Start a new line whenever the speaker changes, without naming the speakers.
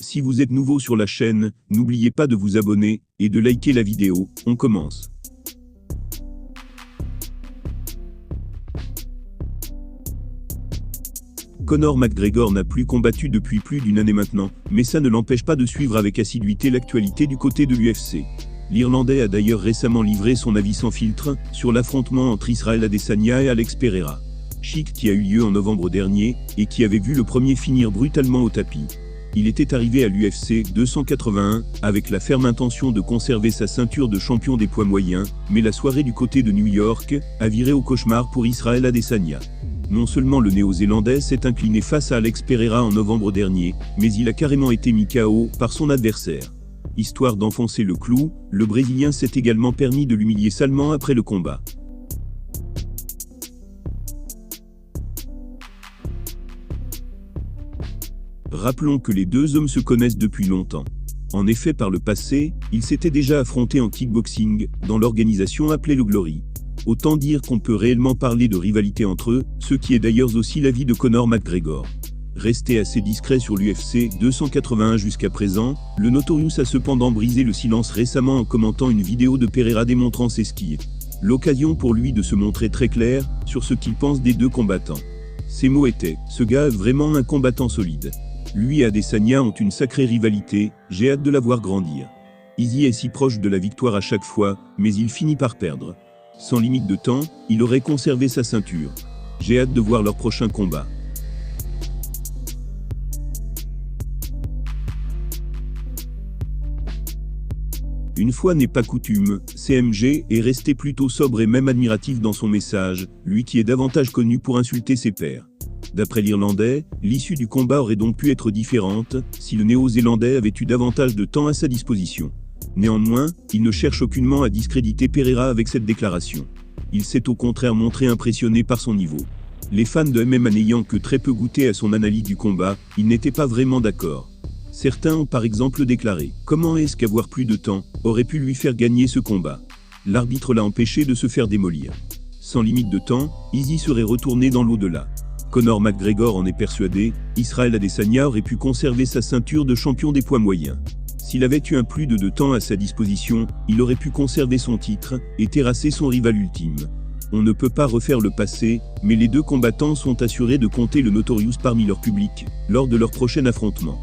Si vous êtes nouveau sur la chaîne, n'oubliez pas de vous abonner et de liker la vidéo. On commence. Conor McGregor n'a plus combattu depuis plus d'une année maintenant, mais ça ne l'empêche pas de suivre avec assiduité l'actualité du côté de l'UFC. L'Irlandais a d'ailleurs récemment livré son avis sans filtre sur l'affrontement entre Israel Adesanya et Alex Pereira. Chic qui a eu lieu en novembre dernier, et qui avait vu le premier finir brutalement au tapis. Il était arrivé à l'UFC 281, avec la ferme intention de conserver sa ceinture de champion des poids moyens, mais la soirée du côté de New York a viré au cauchemar pour Israel Adesanya. Non seulement le Néo-Zélandais s'est incliné face à Alex Pereira en novembre dernier, mais il a carrément été mis KO par son adversaire. Histoire d'enfoncer le clou, le Brésilien s'est également permis de l'humilier salement après le combat. Rappelons que les deux hommes se connaissent depuis longtemps. En effet, par le passé, ils s'étaient déjà affrontés en kickboxing, dans l'organisation appelée le Glory. Autant dire qu'on peut réellement parler de rivalité entre eux, ce qui est d'ailleurs aussi l'avis de Conor McGregor. Resté assez discret sur l'UFC 281 jusqu'à présent, le Notorious a cependant brisé le silence récemment en commentant une vidéo de Pereira démontrant ses skis. L'occasion pour lui de se montrer très clair sur ce qu'il pense des deux combattants. Ses mots étaient « Ce gars est vraiment un combattant solide. Lui et Adesanya ont une sacrée rivalité, j'ai hâte de la voir grandir. Izzy est si proche de la victoire à chaque fois, mais il finit par perdre. Sans limite de temps, il aurait conservé sa ceinture. J'ai hâte de voir leur prochain combat. » Une fois n'est pas coutume, CMG est resté plutôt sobre et même admiratif dans son message, lui qui est davantage connu pour insulter ses pairs. D'après l'Irlandais, l'issue du combat aurait donc pu être différente, si le Néo-Zélandais avait eu davantage de temps à sa disposition. Néanmoins, il ne cherche aucunement à discréditer Pereira avec cette déclaration. Il s'est au contraire montré impressionné par son niveau. Les fans de MMA n'ayant que très peu goûté à son analyse du combat, ils n'étaient pas vraiment d'accord. Certains ont par exemple déclaré « Comment est-ce qu'avoir plus de temps aurait pu lui faire gagner ce combat ? L'arbitre l'a empêché de se faire démolir. Sans limite de temps, Izzy serait retourné dans l'au-delà. » Conor McGregor en est persuadé, Israel Adesanya aurait pu conserver sa ceinture de champion des poids moyens. S'il avait eu un plus de temps à sa disposition, il aurait pu conserver son titre et terrasser son rival ultime. On ne peut pas refaire le passé, mais les deux combattants sont assurés de compter le Notorious parmi leur public, lors de leur prochain affrontement.